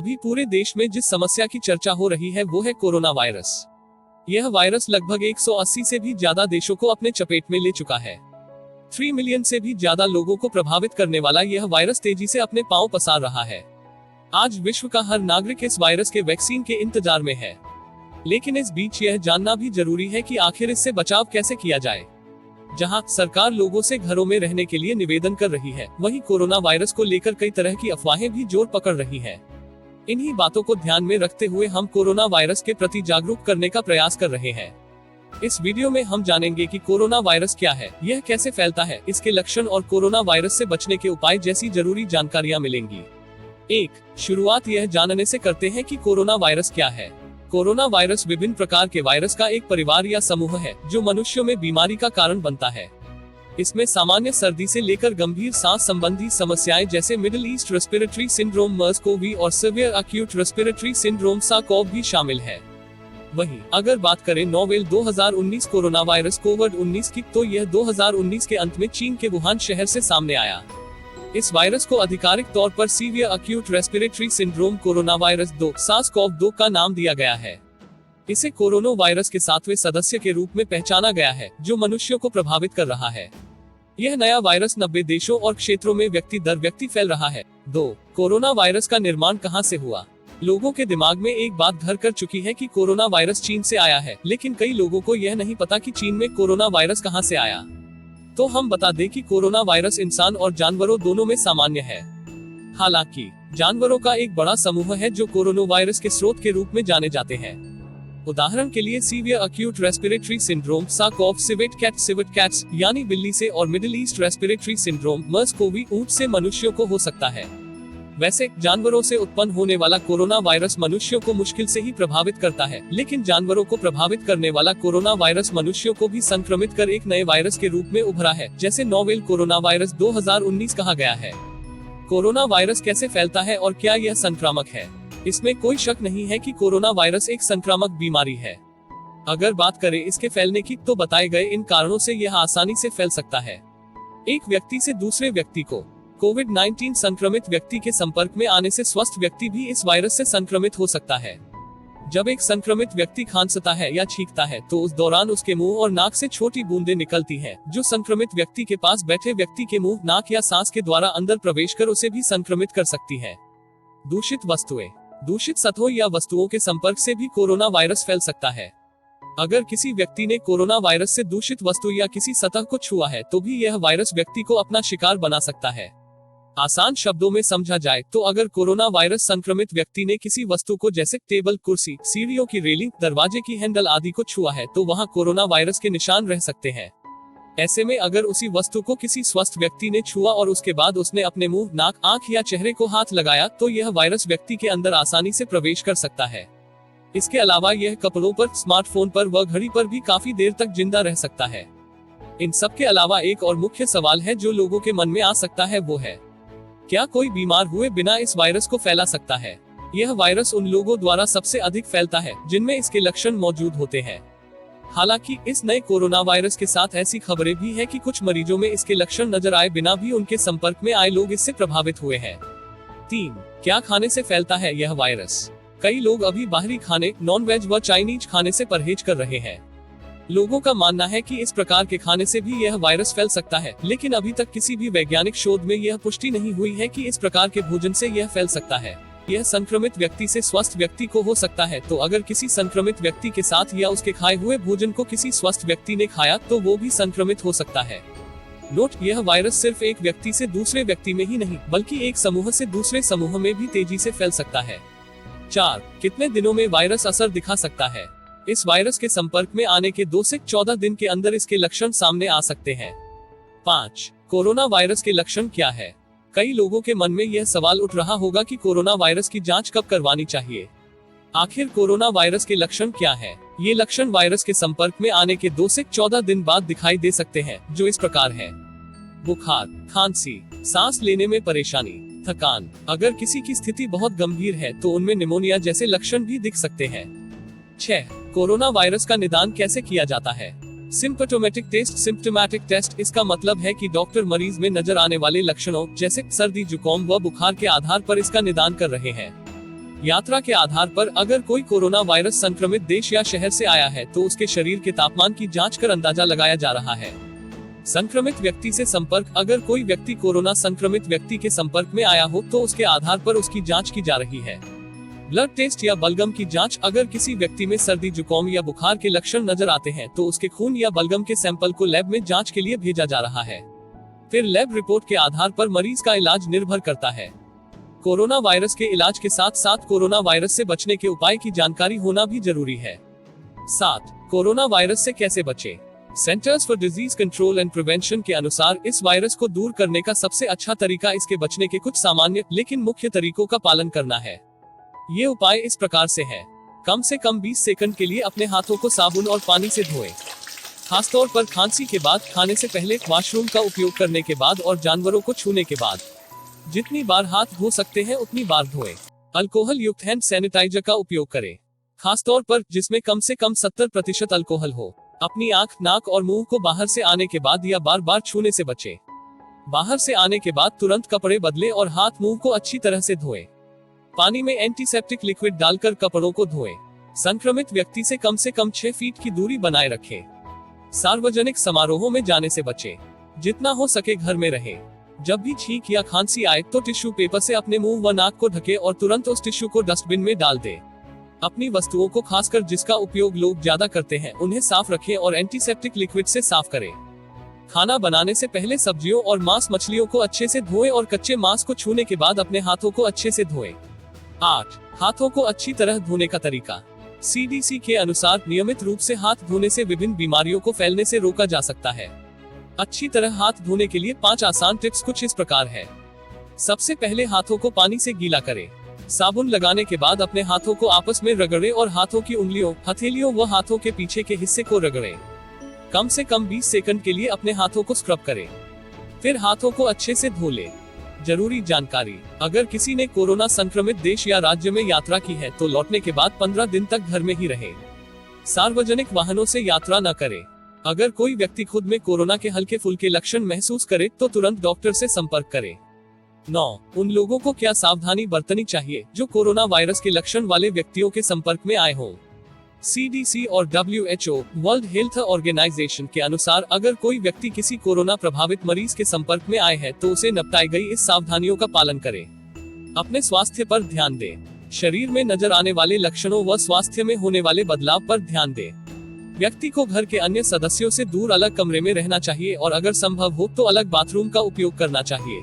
अभी पूरे देश में जिस समस्या की चर्चा हो रही है वो है कोरोना वायरस। यह वायरस लगभग 180 से भी ज्यादा देशों को अपने चपेट में ले चुका है। 3 मिलियन से भी ज्यादा लोगों को प्रभावित करने वाला यह वायरस तेजी से अपने पांव पसार रहा है। आज विश्व का हर नागरिक इस वायरस के वैक्सीन के इंतजार में है, लेकिन इस बीच यह जानना भी जरूरी है कि आखिर इससे बचाव कैसे किया जाए। जहां सरकार लोगों से घरों में रहने के लिए निवेदन कर रही है, वहीं कोरोना वायरस को लेकर कई तरह की अफवाहें भी जोर पकड़ रही हैं। इन्हीं बातों को ध्यान में रखते हुए हम कोरोना वायरस के प्रति जागरूक करने का प्रयास कर रहे हैं। इस वीडियो में हम जानेंगे कि कोरोना वायरस क्या है, यह कैसे फैलता है, इसके लक्षण और कोरोना वायरस से बचने के उपाय जैसी जरूरी जानकारियां मिलेंगी। 1. शुरुआत यह जानने से करते हैं कि कोरोना वायरस क्या है। कोरोना वायरस विभिन्न प्रकार के वायरस का एक परिवार या समूह है जो मनुष्यों में बीमारी का कारण बनता है। इसमें सामान्य सर्दी से लेकर गंभीर सांस संबंधी समस्याएं जैसे middle east respiratory syndrome MERS-CoV और severe acute respiratory syndrome SARS-CoV भी शामिल है। वहीं अगर बात करें नोवेल 2019 कोरोना वायरस कोविड-19 की, तो यह 2019 के अंत में चीन के वुहान शहर से सामने आया। इस वायरस को आधिकारिक तौर पर severe acute respiratory syndrome corona virus 2 SARS-CoV-2 का नाम दिया गया है। इसे कोरोना वायरस के 7वें सदस्य के रूप में पहचाना गया है जो मनुष्यों को प्रभावित कर रहा है। यह नया वायरस 90 देशों और क्षेत्रों में व्यक्ति दर व्यक्ति फैल रहा है। 2. कोरोना वायरस का निर्माण कहां से हुआ। लोगों के दिमाग में एक बात घर कर चुकी है कि कोरोना वायरस चीन से आया है, लेकिन कई लोगों को यह नहीं पता कि चीन में कोरोना वायरस कहां से आया। तो हम बता दें कि कोरोना वायरस इंसान और जानवरों दोनों में सामान्य है। हालांकि जानवरों का एक बड़ा समूह है जो कोरोना वायरस के स्रोत के रूप में जाने जाते हैं। उदाहरण के लिए severe acute respiratory syndrome SARS-CoV civet cats यानी बिल्ली से, और middle east respiratory syndrome MERS-CoV ऊंट से मनुष्यों को हो सकता है। वैसे जानवरों से उत्पन्न होने वाला कोरोना वायरस मनुष्यों को मुश्किल से ही प्रभावित करता है, लेकिन जानवरों को प्रभावित करने वाला कोरोना वायरस मनुष्यों को भी संक्रमित कर एक नए वायरस के रूप में उभरा है, जैसे नोवेल कोरोना वायरस 2019 कहा गया है। कोरोना वायरस कैसे फैलता है और क्या यह संक्रामक है। इसमें कोई शक नहीं है कि कोरोना वायरस एक संक्रामक बीमारी है। अगर बात करें इसके फैलने की, तो बताए गए इन कारणों से यह आसानी से फैल सकता है। एक व्यक्ति से दूसरे व्यक्ति को कोविड-19 संक्रमित व्यक्ति के संपर्क में आने से स्वस्थ व्यक्ति भी इस वायरस से संक्रमित हो सकता है। जब एक संक्रमित व्यक्ति खांसता है या छींकता है तो उस दौरान उसके मुंह और नाक से छोटी बूंदें निकलती हैं, जो संक्रमित व्यक्ति के पास बैठे व्यक्ति के मुंह, नाक या सांस के द्वारा अंदर प्रवेश कर उसे भी संक्रमित कर सकती है। दूषित वस्तुएं। दूषित सतहों या वस्तुओं के संपर्क से भी कोरोना वायरस फैल सकता है। अगर किसी व्यक्ति ने कोरोना वायरस से दूषित वस्तु या किसी सतह को छुआ है तो भी यह वायरस व्यक्ति को अपना शिकार बना सकता है। आसान शब्दों में समझा जाए तो अगर कोरोना वायरस संक्रमित व्यक्ति ने किसी वस्तु को जैसे टेबल, कुर्सी, सीढ़ियों की रेलिंग, दरवाजे की हैंडल आदि को छुआ है तो वहां कोरोना वायरस के निशान रह सकते हैं। ऐसे में अगर उसी वस्तु को किसी स्वस्थ व्यक्ति ने छुआ और उसके बाद उसने अपने मुंह, नाक, आंख या चेहरे को हाथ लगाया तो यह वायरस व्यक्ति के अंदर आसानी से प्रवेश कर सकता है। इसके अलावा यह कपड़ों पर, स्मार्टफोन पर व घड़ी पर भी काफी देर तक जिंदा रह सकता है। इन सब के अलावा एक और मुख्य सवाल है जो लोगों के मन में आ सकता है, वो है क्या कोई बीमार हुए बिना इस वायरस को फैला सकता है। यह वायरस उन लोगों द्वारा सबसे अधिक फैलता है जिनमें इसके लक्षण मौजूद होते हैं। हालांकि इस नए कोरोना वायरस के साथ ऐसी खबरें भी है कि कुछ मरीजों में इसके लक्षण नजर आए बिना भी उनके संपर्क में आए लोग इससे प्रभावित हुए हैं। 3. क्या खाने से फैलता है यह वायरस। कई लोग अभी बाहरी खाने, नॉन वेज व चाइनीज खाने से परहेज कर रहे हैं। लोगों का मानना है कि इस प्रकार के खाने से भी यह वायरस फैल सकता है, लेकिन अभी तक किसी भी वैज्ञानिक शोध में यह पुष्टि नहीं हुई है कि इस प्रकार के भोजन से यह फैल सकता है। यह संक्रमित व्यक्ति से स्वस्थ व्यक्ति को हो सकता है, तो अगर किसी संक्रमित व्यक्ति के साथ या उसके खाए हुए भोजन को किसी स्वस्थ व्यक्ति ने खाया तो वो भी संक्रमित हो सकता है। नोट, यह वायरस सिर्फ एक व्यक्ति से दूसरे व्यक्ति में ही नहीं बल्कि एक समूह से दूसरे समूह में भी तेजी से फैल सकता है। 4. कितने दिनों में वायरस असर दिखा सकता है। इस वायरस के संपर्क में आने के 2 से 14 दिन के अंदर इसके लक्षण सामने आ सकते हैं। 5. कोरोना वायरस के लक्षण क्या है। कई लोगों के मन में यह सवाल उठ रहा होगा कि कोरोना वायरस की जांच कब करवानी चाहिए। आखिर कोरोना वायरस के लक्षण क्या है। ये लक्षण वायरस के संपर्क में आने के 2 से 14 दिन बाद दिखाई दे सकते हैं, जो इस प्रकार है। बुखार, खांसी, सांस लेने में परेशानी, थकान। अगर किसी की स्थिति बहुत गंभीर है तो उनमें निमोनिया जैसे लक्षण भी दिख सकते हैं। 6. कोरोना वायरस का निदान कैसे किया जाता है। Symptomatic test. सिम्प्टोमेटिक टेस्ट इसका मतलब है कि डॉक्टर मरीज में नजर आने वाले लक्षणों जैसे सर्दी, जुकाम व बुखार के आधार पर इसका निदान कर रहे हैं। यात्रा के आधार पर अगर कोई कोरोना वायरस संक्रमित देश या शहर से आया है तो उसके शरीर के तापमान की जांच कर अंदाजा लगाया जा रहा है। संक्रमित व्यक्ति से संपर्क, अगर कोई व्यक्ति कोरोना संक्रमित व्यक्ति के संपर्क में आया हो तो उसके आधार पर उसकी जांच की जा रही है। ब्लड टेस्ट या बलगम की जांच, अगर किसी व्यक्ति में सर्दी जुकाम या बुखार के लक्षण नजर आते हैं तो उसके खून या बलगम के सैंपल को लैब में जांच के लिए भेजा जा रहा है। फिर लैब रिपोर्ट के आधार पर मरीज का इलाज निर्भर करता है। कोरोना वायरस के इलाज के साथ साथ कोरोना वायरस से बचने के उपाय की जानकारी होना भी जरूरी है। 7. कोरोना वायरस से कैसे बचें? Centres for disease control and prevention के अनुसार इस वायरस को दूर करने का सबसे अच्छा तरीका इसके बचने के कुछ सामान्य लेकिन मुख्य तरीकों का पालन करना है। ये उपाय इस प्रकार से है। कम से कम 20 सेकंड के लिए अपने हाथों को साबुन और पानी से धोएं। खासतौर पर खांसी के बाद, खाने से पहले, वॉशरूम का उपयोग करने के बाद और जानवरों को छूने के बाद। जितनी बार हाथ धो सकते हैं उतनी बार धोएं। अल्कोहल युक्त हैंड सैनिटाइजर का उपयोग करें, खासतौर पर जिसमें कम से कम 70% अल्कोहल हो। अपनी आंख, नाक और मुंह को बाहर से आने के बाद या बार बार छूने से बचें। बाहर से आने के बाद तुरंत कपड़े बदलें और हाथ मुंह को अच्छी तरह से धोएं। पानी में एंटीसेप्टिक लिक्विड डालकर कपड़ों को धोएं। संक्रमित व्यक्ति से कम 6 फीट की दूरी बनाए रखें। सार्वजनिक समारोहों में जाने से बचें। जितना हो सके घर में रहें। जब भी छींक या खांसी आए तो टिश्यू पेपर से अपने मुंह व नाक को ढकें और तुरंत उस टिश्यू को डस्टबिन में डाल दें। अपनी वस्तुओं को, खासकर जिसका उपयोग लोग ज्यादा करते हैं, उन्हें साफ रखें और एंटीसेप्टिक लिक्विड से साफ करें। खाना बनाने से पहले सब्जियों और मांस मछलियों को अच्छे से धोएं और कच्चे मांस को छूने के बाद अपने हाथों को अच्छे से धोएं। 8. हाथों को अच्छी तरह धोने का तरीका। CDC के अनुसार नियमित रूप से हाथ धोने से विभिन्न बीमारियों को फैलने से रोका जा सकता है। अच्छी तरह हाथ धोने के लिए 5 आसान टिप्स कुछ इस प्रकार है। सबसे पहले हाथों को पानी से गीला करें। साबुन लगाने के बाद अपने हाथों को आपस में रगड़ें और हाथों की उंगलियों, हथेलियों व हाथों के पीछे के हिस्से को रगड़ें। कम से कम 20 सेकंड के लिए अपने हाथों को स्क्रब करें। फिर हाथों को अच्छे से धो लें। जरूरी जानकारी, अगर किसी ने कोरोना संक्रमित देश या राज्य में यात्रा की है तो लौटने के बाद 15 दिन तक घर में ही रहे। सार्वजनिक वाहनों से यात्रा न करें। अगर कोई व्यक्ति खुद में कोरोना के हल्के फुल्के लक्षण महसूस करे तो तुरंत डॉक्टर से संपर्क करे। 9. उन लोगों को क्या सावधानी बरतनी चाहिए जो कोरोना वायरस के लक्षण वाले व्यक्तियों के संपर्क में आए हों? CDC और WHO, वर्ल्ड हेल्थ ऑर्गेनाइजेशन के अनुसार अगर कोई व्यक्ति किसी कोरोना प्रभावित मरीज के संपर्क में आए है तो उसे निपटाई गई इस सावधानियों का पालन करे। अपने स्वास्थ्य पर ध्यान दें। शरीर में नजर आने वाले लक्षणों व स्वास्थ्य में होने वाले बदलाव पर ध्यान दें। व्यक्ति को घर के अन्य सदस्यों से दूर अलग कमरे में रहना चाहिए और अगर संभव हो तो अलग बाथरूम का उपयोग करना चाहिए।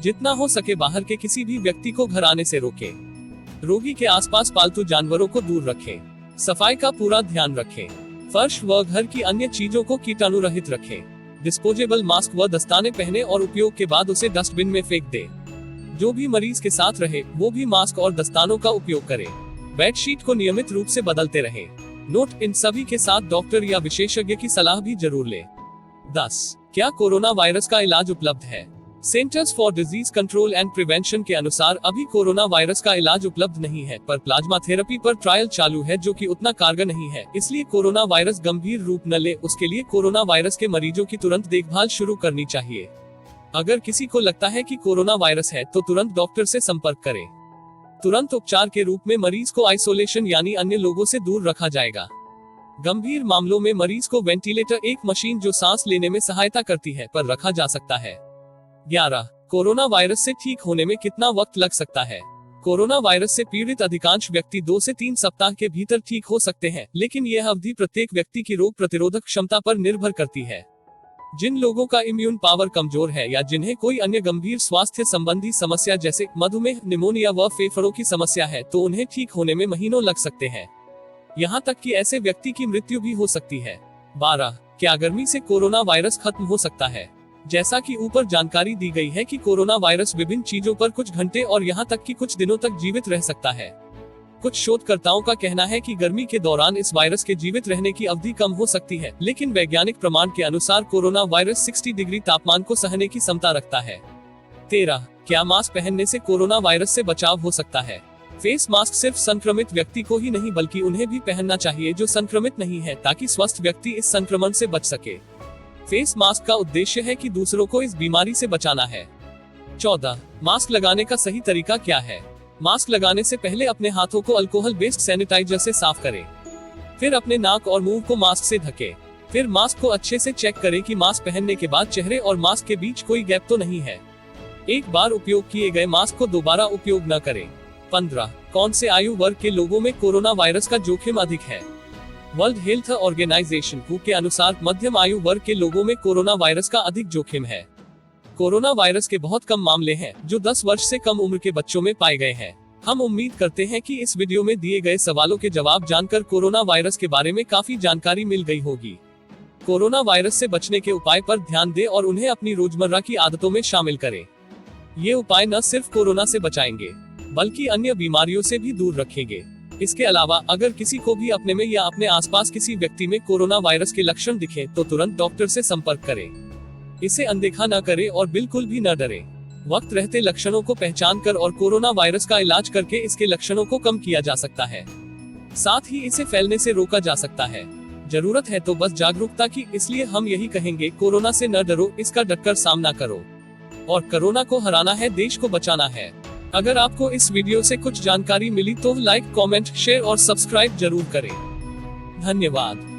जितना हो सके बाहर के किसी भी व्यक्ति को घर आने से रोकें। रोगी के आसपास पालतू जानवरों को दूर रखें। सफाई का पूरा ध्यान रखें। फर्श व घर की अन्य चीजों को कीटाणु रहित रखें। डिस्पोजेबल मास्क व दस्ताने पहने और उपयोग के बाद उसे डस्टबिन में फेंक दें। जो भी मरीज के साथ रहे वो भी मास्क और दस्तानों का उपयोग करे। बेडशीट को नियमित रूप से बदलते रहें। नोट, इन सभी के साथ डॉक्टर या विशेषज्ञ की सलाह भी जरूर लें। 10. क्या कोरोना वायरस का इलाज उपलब्ध है? Centres for disease control and prevention के अनुसार अभी कोरोना वायरस का इलाज उपलब्ध नहीं है, पर प्लाज्मा थेरेपी पर ट्रायल चालू है जो कि उतना कारगर नहीं है। इसलिए कोरोना वायरस गंभीर रूप न ले, उसके लिए कोरोना वायरस के मरीजों की तुरंत देखभाल शुरू करनी चाहिए। अगर किसी को लगता है कि कोरोना वायरस है तो तुरंत डॉक्टर से संपर्क करें। तुरंत उपचार के रूप में मरीज को आइसोलेशन यानी अन्य लोगों से दूर रखा जाएगा। गंभीर मामलों में मरीज को वेंटिलेटर, एक मशीन जो सांस लेने में सहायता करती है, पर रखा जा सकता है। 11. कोरोना वायरस से ठीक होने में कितना वक्त लग सकता है? कोरोना वायरस से पीड़ित अधिकांश व्यक्ति 2 से 3 सप्ताह के भीतर ठीक हो सकते हैं, लेकिन यह अवधि प्रत्येक व्यक्ति की रोग प्रतिरोधक क्षमता पर निर्भर करती है। जिन लोगों का इम्यून पावर कमजोर है या जिन्हें कोई अन्य गंभीर स्वास्थ्य संबंधी समस्या जैसे मधुमेह, निमोनिया व फेफड़ों की समस्या है तो उन्हें ठीक होने में महीनों लग सकते हैं। यहाँ तक कि ऐसे व्यक्ति की मृत्यु भी हो सकती है। 12. क्या गर्मी से कोरोना वायरस खत्म हो सकता है? जैसा कि ऊपर जानकारी दी गई है कि कोरोना वायरस विभिन्न चीजों पर कुछ घंटे और यहाँ तक कि कुछ दिनों तक जीवित रह सकता है। कुछ शोधकर्ताओं का कहना है कि गर्मी के दौरान इस वायरस के जीवित रहने की अवधि कम हो सकती है, लेकिन वैज्ञानिक प्रमाण के अनुसार कोरोना वायरस 60 डिग्री तापमान को सहने की क्षमता रखता है। 13. क्या मास्क पहनने से कोरोना वायरस से बचाव हो सकता है? फेस मास्क सिर्फ संक्रमित व्यक्ति को ही नहीं बल्कि उन्हें भी पहनना चाहिए जो संक्रमित नहीं है, ताकि स्वस्थ व्यक्ति इस संक्रमण से बच सके। फेस मास्क का उद्देश्य है कि दूसरों को इस बीमारी से बचाना है। 14. मास्क लगाने का सही तरीका क्या है? मास्क लगाने से पहले अपने हाथों को अल्कोहल बेस्ड सैनिटाइजर से साफ करें। फिर अपने नाक और मुंह को मास्क से ढकें। फिर मास्क को अच्छे से चेक करें कि मास्क पहनने के बाद चेहरे और मास्क के बीच कोई गैप तो नहीं है। एक बार उपयोग किए गए मास्क को दोबारा उपयोग न करें। 15. कौन से आयु वर्ग के लोगों में कोरोना वायरस का जोखिम अधिक है? वर्ल्ड हेल्थ ऑर्गेनाइजेशन WHO के अनुसार मध्यम आयु वर्ग के लोगों में कोरोना वायरस का अधिक जोखिम है। कोरोना वायरस के बहुत कम मामले हैं जो 10 वर्ष से कम उम्र के बच्चों में पाए गए हैं। हम उम्मीद करते हैं कि इस वीडियो में दिए गए सवालों के जवाब जानकर कोरोना वायरस के बारे में काफी जानकारी मिल गई होगी। कोरोना वायरस से बचने के उपाय पर ध्यान दें और उन्हें अपनी रोजमर्रा की आदतों में शामिल करें। ये उपाय न सिर्फ कोरोना से बचाएंगे बल्कि अन्य बीमारियों से भी दूर रखेंगे। इसके अलावा अगर किसी को भी अपने में या अपने आसपास किसी व्यक्ति में कोरोना वायरस के लक्षण दिखें तो तुरंत डॉक्टर से संपर्क करें। इसे अनदेखा न करें और बिल्कुल भी न डरें। वक्त रहते लक्षणों को पहचान कर और कोरोना वायरस का इलाज करके इसके लक्षणों को कम किया जा सकता है। साथ ही इसे फैलने से रोका जा सकता है। जरूरत है तो बस जागरूकता की, इसलिए हम यही कहेंगे, कोरोना से न डरो, इसका डटकर सामना करो और कोरोना को हराना है, देश को बचाना है। अगर आपको इस वीडियो से कुछ जानकारी मिली तो लाइक, कमेंट, शेयर और सब्सक्राइब जरूर करें। धन्यवाद।